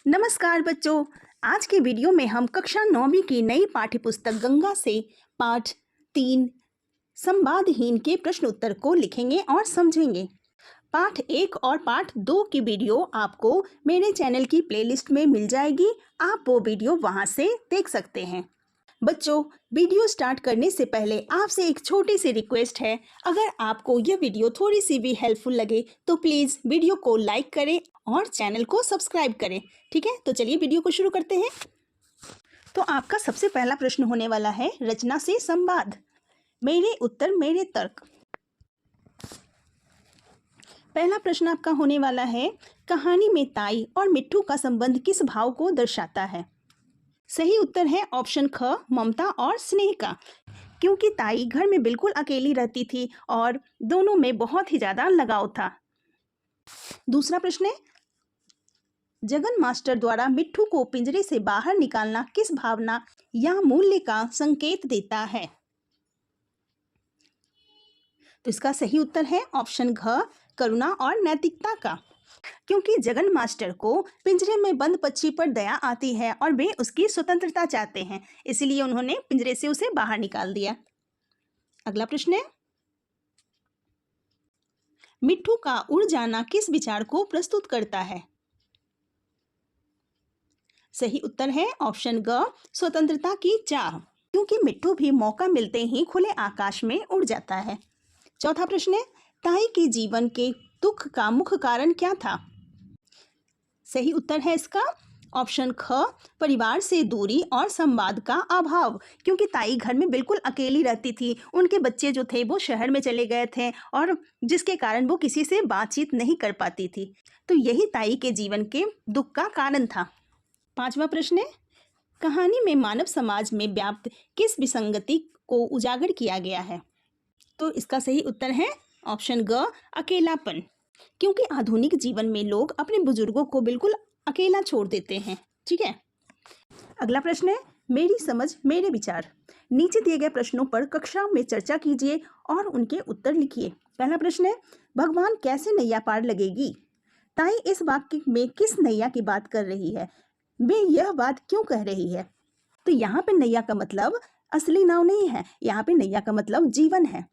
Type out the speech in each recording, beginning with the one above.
नमस्कार बच्चों। आज के वीडियो में हम कक्षा 9वीं की नई पाठ्य पुस्तक गंगा से पाठ 3 संवादहीन के प्रश्न उत्तर को लिखेंगे और समझेंगे। पाठ 1 और पाठ 2 की वीडियो आपको मेरे चैनल की प्लेलिस्ट में मिल जाएगी। आप वो वीडियो वहां से देख सकते हैं। बच्चों, वीडियो स्टार्ट करने से पहले आपसे एक छोटी सी रिक्वेस्ट है। अगर आपको यह वीडियो थोड़ी सी भी हेल्पफुल लगे तो प्लीज़ वीडियो को लाइक करें और चैनल को सब्सक्राइब करें। ठीक है, तो चलिए वीडियो को शुरू करते हैं। तो आपका सबसे पहला प्रश्न होने वाला है रचना से संवाद, मेरे उत्तर मेरे तर्क। पहला प्रश्न आपका होने वाला है, कहानी में ताई और मिट्ठू का संबंध किस भाव को दर्शाता है? सही उत्तर है ऑप्शन ख, ममता और स्नेह का, क्योंकि ताई घर में बिल्कुल अकेली रहती थी और दोनों में बहुत ही ज़्यादा लगाव था। दूसरा प्रश्न है, जगन मास्टर द्वारा मिट्ठू को पिंजरे से बाहर निकालना किस भावना या मूल्य का संकेत देता है? तो इसका सही उत्तर है ऑप्शन घ, करुणा और नैतिकता का, क्योंकि जगन मास्टर को पिंजरे में बंद पक्षी पर दया आती है और वे उसकी स्वतंत्रता चाहते हैं, इसलिए उन्होंने पिंजरे से उसे बाहर निकाल दिया। अगला प्रश्न है, मिट्ठू का उड़ जाना किस विचार को प्रस्तुत करता है? सही उत्तर है ऑप्शन ग, स्वतंत्रता की चाह, क्योंकि मिट्ठू भी मौका मिलते ही खुले आकाश में उड़ जाता है। चौथा प्रश्न है, ताई के जीवन के दुख का मुख्य कारण क्या था? सही उत्तर है इसका ऑप्शन ख, परिवार से दूरी और संवाद का अभाव, क्योंकि ताई घर में बिल्कुल अकेली रहती थी। उनके बच्चे जो थे वो शहर में चले गए थे और जिसके कारण वो किसी से बातचीत नहीं कर पाती थी। तो यही ताई के जीवन के दुख का कारण था। पांचवा प्रश्न है, कहानी में मानव समाज में व्याप्त किस विसंगति को उजागर किया गया है? तो इसका सही उत्तर है ऑप्शन ग, अकेलापन, क्योंकि आधुनिक जीवन में लोग अपने बुजुर्गों को बिल्कुल अकेला छोड़ देते हैं। ठीक है, अगला प्रश्न है, मेरी समझ मेरे विचार। नीचे दिए गए प्रश्नों पर कक्षा में चर्चा कीजिए और उनके उत्तर लिखिए। पहला प्रश्न है, भगवान कैसे नैया पार लगेगी? ताई इस वाक्य में किस नैया की बात कर रही है? वे यह बात क्यों कह रही है? तो यहाँ पे नैया का मतलब असली नाव नहीं है, यहाँ पे नैया का मतलब जीवन है।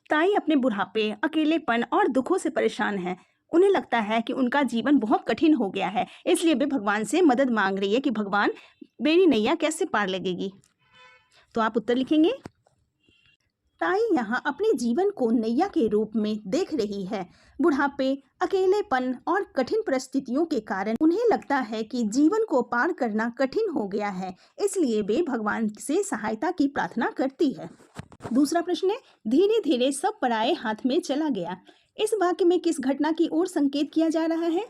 ताई अपने बुढ़ापे, अकेलेपन और दुखों से परेशान है। उन्हें लगता है कि उनका जीवन बहुत कठिन हो गया है, इसलिए वे भगवान से मदद मांग रही है कि भगवान मेरी नैया कैसे पार लगेगी। तो आप उत्तर लिखेंगे। ताई यहाँ अपने जीवन को नैया के रूप में देख रही है। बुढ़ापे, अकेलेपन और कठिन परिस्थितियों के कारण उन्हें लगता है कि जीवन को पार करना कठिन हो गया है, इसलिए वे भगवान से सहायता की प्रार्थना करती है। दूसरा प्रश्न है, धीरे धीरे सब पराये हाथ में चला गया। इस वाक्य में किस घटना की ओर संकेत किया जा रहा है?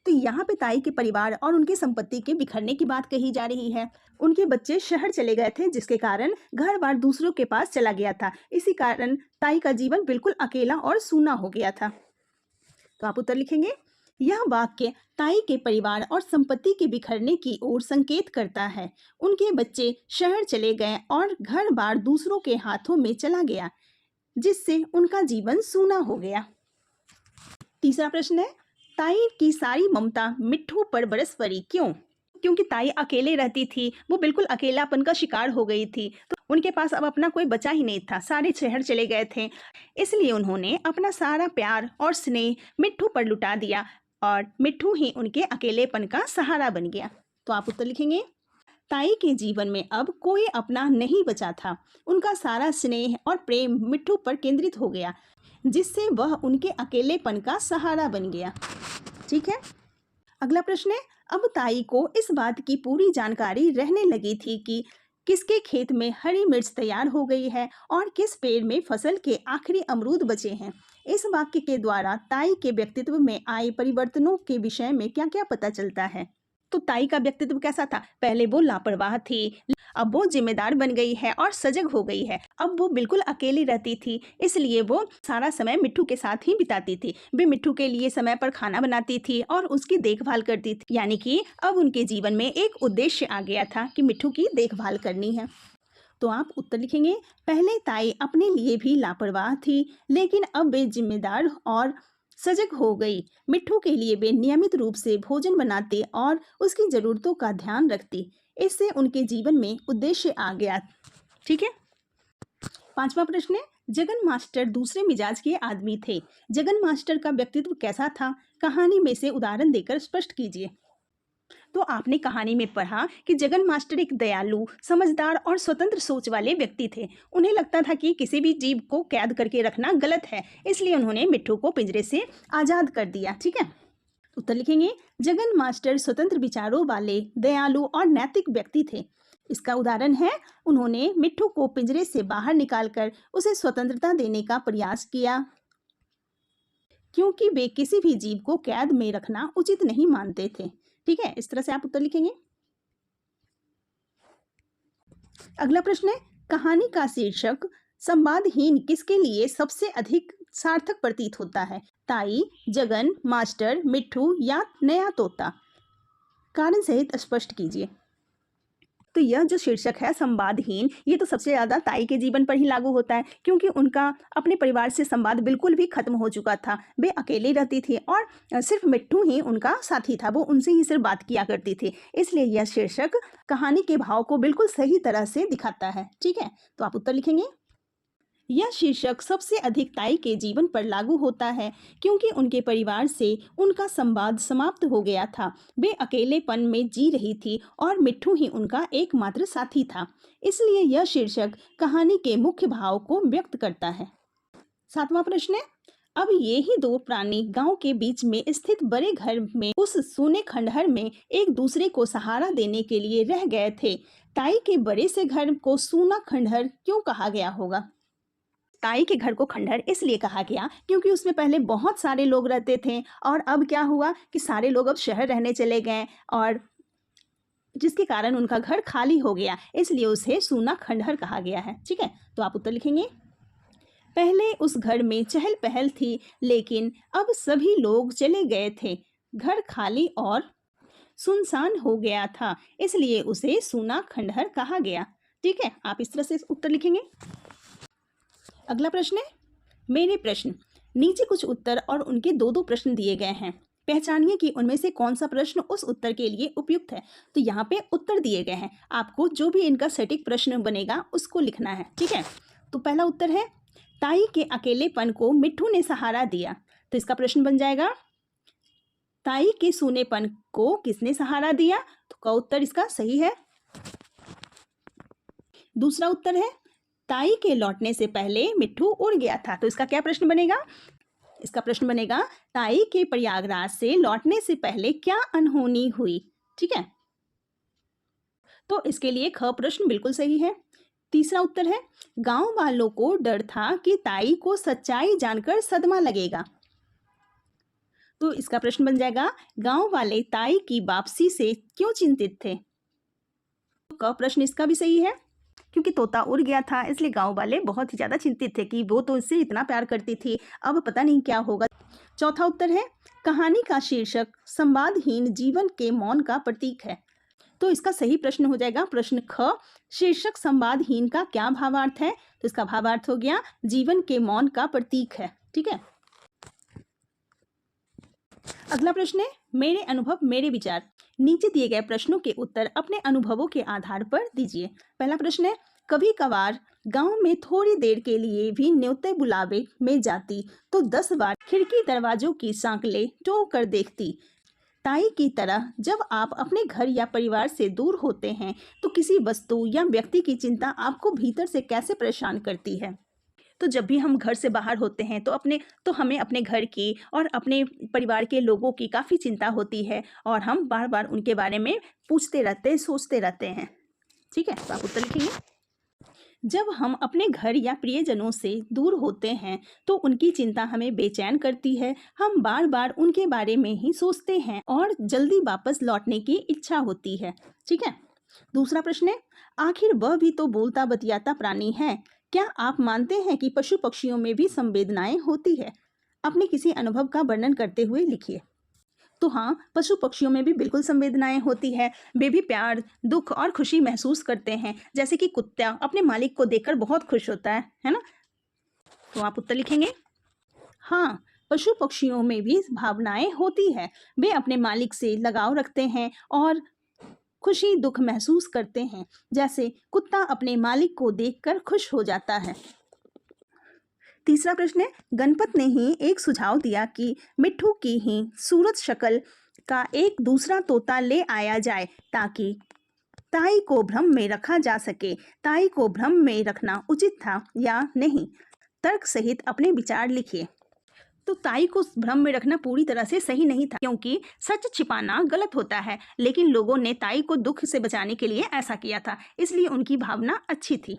तो यहाँ पे ताई के परिवार और उनकी संपत्ति के बिखरने की बात कही जा रही है। उनके बच्चे शहर चले गए थे, जिसके कारण घर बार दूसरों के पास चला गया था। इसी कारण ताई का जीवन बिल्कुल अकेला और सूना हो गया था। तो आप उत्तर लिखेंगे। यह वाक्य ताई के परिवार और संपत्ति के बिखरने की ओर संकेत करता है। उनके बच्चे शहर चले गए और घर बार दूसरों के हाथों में चला गया, जिससे उनका जीवन सूना हो गया। तीसरा प्रश्न है, ताई की सारी ममता मिट्ठू पर बरस पड़ी, क्यों? क्योंकि ताई अकेले रहती थी, वो बिल्कुल अकेलापन का शिकार हो गई थी। तो उनके पास अब अपना कोई बचा ही नहीं था, सारे शहर चले गए थे, इसलिए उन्होंने अपना सारा प्यार और स्नेह मिट्ठू पर लुटा दिया और मिट्ठू ही उनके अकेलेपन का सहारा बन गया। तो आप उत्तर लिखेंगे। ताई के जीवन में अब कोई अपना नहीं बचा था। उनका सारा स्नेह और प्रेम मिट्ठू पर केंद्रित हो गया, जिससे वह उनके अकेलेपन का सहारा बन गया। ठीक है, अगला प्रश्न है, अब ताई को इस बात की पूरी जानकारी रहने लगी थी कि किसके खेत में हरी मिर्च तैयार हो गई है और किस पेड़ में फसल के आखिरी अमरूद बचे हैं। इस वाक्य के द्वारा ताई के व्यक्तित्व में आए परिवर्तनों के विषय में क्या क्या पता चलता है? तो ताई का व्यक्तित्व कैसा था? पहले वो लापरवाह थी, अब वो जिम्मेदार बन गई है और सजग हो गई है। अब वो बिल्कुल अकेली रहती थी, इसलिए वो सारा समय मिट्ठू के साथ ही बिताती थी। वे मिट्ठू के लिए समय पर खाना बनाती थी और उसकी देखभाल करती थी, यानी कि अब उनके जीवन में एक उद्देश्य आ गया था कि मिट्ठू की देखभाल करनी है। तो आप उत्तर लिखेंगे। पहले ताई अपने लिए भी लापरवाह थी, लेकिन अब वे जिम्मेदार और सजग हो गई। मिट्ठू के लिए वे नियमित रूप से भोजन बनाती और उसकी ज़रूरतों का ध्यान रखती। इससे उनके जीवन में उद्देश्य आ गया। ठीक है। 5वां प्रश्न है, जगन मास्टर दूसरे मिजाज के आदमी थे। जगन मास्टर का व्यक्तित्व कैसा था? कहानी में से उदाहरण देकर स्पष्ट कीजिए। तो आपने कहानी में पढ़ा कि जगन मास्टर एक दयालु, समझदार और स्वतंत्र सोच वाले व्यक्ति थे। उन्हें लगता था कि किसी भी जीव को कैद करके रखना गलत है, इसलिए उन्होंने मिट्ठू को पिंजरे से आज़ाद कर दिया। ठीक है। उत्तर लिखेंगे, जगन मास्टर स्वतंत्र विचारों वाले, दयालु और नैतिक व्यक्ति थे। इसका उदाहरण है, उन्होंने मिट्ठू को पिंजरे से बाहर निकालकर उसे स्वतंत्रता देने का प्रयास किया, क्योंकि वे किसी भी जीव को कैद में रखना उचित नहीं मानते थे। ठीक है, इस तरह से आप उत्तर लिखेंगे। अगला प्रश्न है, कहानी का शीर्षक संवादहीन किसके लिए सबसे अधिक सार्थक प्रतीत होता है? ताई, जगन, मास्टर, मिट्ठू या नया तोता? कारण सहित स्पष्ट कीजिए। तो यह जो शीर्षक है संवादहीन, ये तो सबसे ज़्यादा ताई के जीवन पर ही लागू होता है, क्योंकि उनका अपने परिवार से संवाद बिल्कुल भी खत्म हो चुका था। वे अकेले रहती थी और सिर्फ मिट्ठू ही उनका साथी था, वो उनसे ही सिर्फ बात किया करती थी। इसलिए यह शीर्षक कहानी के भाव को बिल्कुल सही तरह से दिखाता है। ठीक है, तो आप उत्तर लिखेंगे। यह शीर्षक सबसे अधिक ताई के जीवन पर लागू होता है, क्योंकि उनके परिवार से उनका संवाद समाप्त हो गया था। वे अकेलेपन में जी रही थी और मिट्ठू ही उनका एकमात्र साथी था। इसलिए यह शीर्षक कहानी के मुख्य भाव को व्यक्त करता है। 7वां प्रश्न है, अब ये ही दो प्राणी गांव के बीच में स्थित बड़े घर में उस सूने खंडहर में एक दूसरे को सहारा देने के लिए रह गए थे। ताई के बड़े से घर को सूना खंडहर क्यों कहा गया होगा? ताई के घर को खंडहर इसलिए कहा गया क्योंकि उसमें पहले बहुत सारे लोग रहते थे, और अब क्या हुआ कि सारे लोग अब शहर रहने चले गए, और जिसके कारण उनका घर खाली हो गया, इसलिए उसे सूना खंडहर कहा गया है। ठीक है, तो आप उत्तर लिखेंगे। पहले उस घर में चहल पहल थी, लेकिन अब सभी लोग चले गए थे। घर खाली और सुनसान हो गया था, इसलिए उसे सूना खंडहर कहा गया। ठीक है, आप इस तरह से उत्तर लिखेंगे। अगला प्रश्न है, मेरे प्रश्न। नीचे कुछ उत्तर और उनके दो दो प्रश्न दिए गए हैं। पहचानिए कि उनमें से कौन सा प्रश्न उस उत्तर के लिए उपयुक्त है। तो यहाँ पे उत्तर दिए गए हैं, आपको जो भी इनका सटीक प्रश्न बनेगा उसको लिखना है। ठीक है, तो पहला उत्तर है, ताई के अकेलेपन को मिट्ठू ने सहारा दिया। तो इसका प्रश्न बन जाएगा, ताई के सूनेपन को किसने सहारा दिया? तो का उत्तर इसका सही है। दूसरा उत्तर है, ताई के लौटने से पहले मिट्ठू उड़ गया था। तो इसका क्या प्रश्न बनेगा? इसका प्रश्न बनेगा, ताई के प्रयागराज से लौटने से पहले क्या अनहोनी हुई? ठीक है, तो इसके लिए ख प्रश्न बिल्कुल सही है। तीसरा उत्तर है, गांव वालों को डर था कि ताई को सच्चाई जानकर सदमा लगेगा। तो इसका प्रश्न बन जाएगा, गांव वाले ताई की वापसी से क्यों चिंतित थे? क प्रश्न इसका भी सही है, क्योंकि तोता उड़ गया था, इसलिए गांव वाले बहुत ही ज़्यादा चिंतित थे कि वो तो इससे इतना प्यार करती थी, अब पता नहीं क्या होगा। चौथा उत्तर है, कहानी का शीर्षक संवादहीन जीवन के मौन का प्रतीक है। तो इसका सही प्रश्न हो जाएगा प्रश्न ख, शीर्षक संवादहीन का क्या भावार्थ है? तो इसका भावार्थ हो गया जीवन के मौन का प्रतीक है। ठीक है, अगला प्रश्न है, मेरे अनुभव मेरे विचार। नीचे दिए गए प्रश्नों के उत्तर अपने अनुभवों के आधार पर दीजिए। पहला प्रश्न है, कभी कभार गांव में थोड़ी देर के लिए भी न्योते बुलावे में जाती तो 10 बार खिड़की दरवाजों की सांकलें टो कर देखती। ताई की तरह जब आप अपने घर या परिवार से दूर होते हैं तो किसी वस्तु या व्यक्ति की चिंता आपको भीतर से कैसे परेशान करती है? तो जब भी हम घर से बाहर होते हैं तो हमें अपने घर की और अपने परिवार के लोगों की काफ़ी चिंता होती है, और हम बार बार उनके बारे में पूछते रहते हैं, सोचते रहते हैं। ठीक है, तो आप उत्तर लिखेंगे। जब हम अपने घर या प्रियजनों से दूर होते हैं तो उनकी चिंता हमें बेचैन करती है। हम बार बार उनके बारे में ही सोचते हैं और जल्दी वापस लौटने की इच्छा होती है। ठीक है, दूसरा प्रश्न है, आखिर वह भी तो बोलता बतियाता प्राणी है। क्या आप मानते हैं कि पशु पक्षियों में भी संवेदनाएं होती है? अपने किसी अनुभव का वर्णन करते हुए लिखिए। तो हाँ, पशु पक्षियों में भी बिल्कुल संवेदनाएं होती है। वे भी प्यार, दुख और खुशी महसूस करते हैं। जैसे कि कुत्ता अपने मालिक को देखकर बहुत खुश होता है ना? तो आप उत्तर लिखेंगे। हाँ, पशु पक्षियों में भी भावनाएं होती है। वे अपने मालिक से लगाव रखते हैं और खुशी दुख महसूस करते हैं। जैसे कुत्ता अपने मालिक को देखकर खुश हो जाता है। तीसरा प्रश्न है, गणपत ने ही एक सुझाव दिया कि मिट्ठू की ही सूरत शक्ल का एक दूसरा तोता ले आया जाए ताकि ताई को भ्रम में रखा जा सके। ताई को भ्रम में रखना उचित था या नहीं? तर्क सहित अपने विचार लिखिए। तो ताई को भ्रम में रखना पूरी तरह से सही नहीं था, क्योंकि सच छिपाना गलत होता है, लेकिन लोगों ने ताई को दुख से बचाने के लिए ऐसा किया था, इसलिए उनकी भावना अच्छी थी।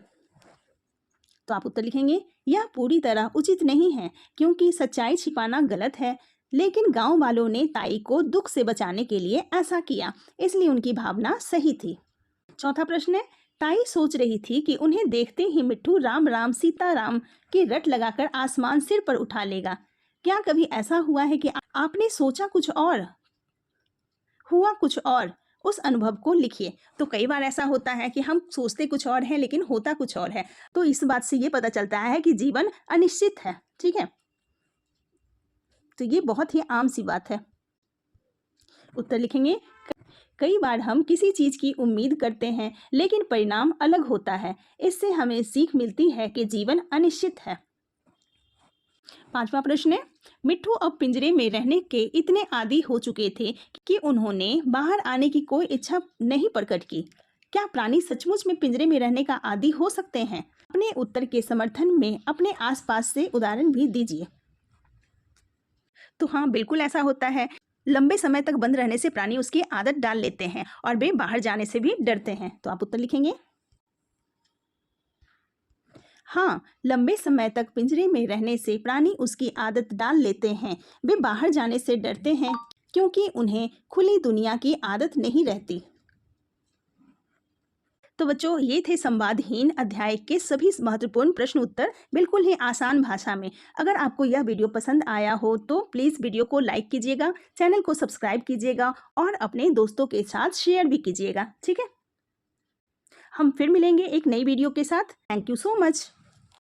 तो आप उत्तर लिखेंगे, यह पूरी तरह उचित नहीं है, क्योंकि सच्चाई छिपाना गलत है, लेकिन गांव वालों ने ताई को दुख से बचाने के लिए ऐसा किया, इसलिए उनकी भावना सही थी। चौथा प्रश्न है, ताई सोच रही थी कि उन्हें देखते ही मिट्ठू राम राम सीता राम की रट लगाकर आसमान सिर पर उठा लेगा। क्या कभी ऐसा हुआ है कि आपने सोचा कुछ और, हुआ कुछ और? उस अनुभव को लिखिए। तो कई बार ऐसा होता है कि हम सोचते कुछ और है लेकिन होता कुछ और है। तो इस बात से ये पता चलता है कि जीवन अनिश्चित है। ठीक है, तो ये बहुत ही आम सी बात है। उत्तर लिखेंगे, कई बार हम किसी चीज की उम्मीद करते हैं लेकिन परिणाम अलग होता है। इससे हमें सीख मिलती है कि जीवन अनिश्चित है। पांचवा प्रश्न है, मिट्ठू अब पिंजरे में रहने के इतने आदी हो चुके थे कि उन्होंने बाहर आने की कोई इच्छा नहीं प्रकट की। क्या प्राणी सचमुच में पिंजरे में रहने का आदी हो सकते हैं? अपने उत्तर के समर्थन में अपने आसपास से उदाहरण भी दीजिए। तो हाँ, बिल्कुल ऐसा होता है। लंबे समय तक बंद रहने से प्राणी उसकी आदत डाल लेते हैं और वे बाहर जाने से भी डरते हैं। तो आप उत्तर लिखेंगे, हाँ, लंबे समय तक पिंजरे में रहने से प्राणी उसकी आदत डाल लेते हैं। वे बाहर जाने से डरते हैं क्योंकि उन्हें खुली दुनिया की आदत नहीं रहती। तो बच्चों, ये थे संवादहीन अध्याय के सभी महत्वपूर्ण प्रश्न उत्तर, बिल्कुल ही आसान भाषा में। अगर आपको यह वीडियो पसंद आया हो तो प्लीज़ वीडियो को लाइक कीजिएगा, चैनल को सब्सक्राइब कीजिएगा और अपने दोस्तों के साथ शेयर भी कीजिएगा। ठीक है, हम फिर मिलेंगे एक नई वीडियो के साथ। Thank you so much.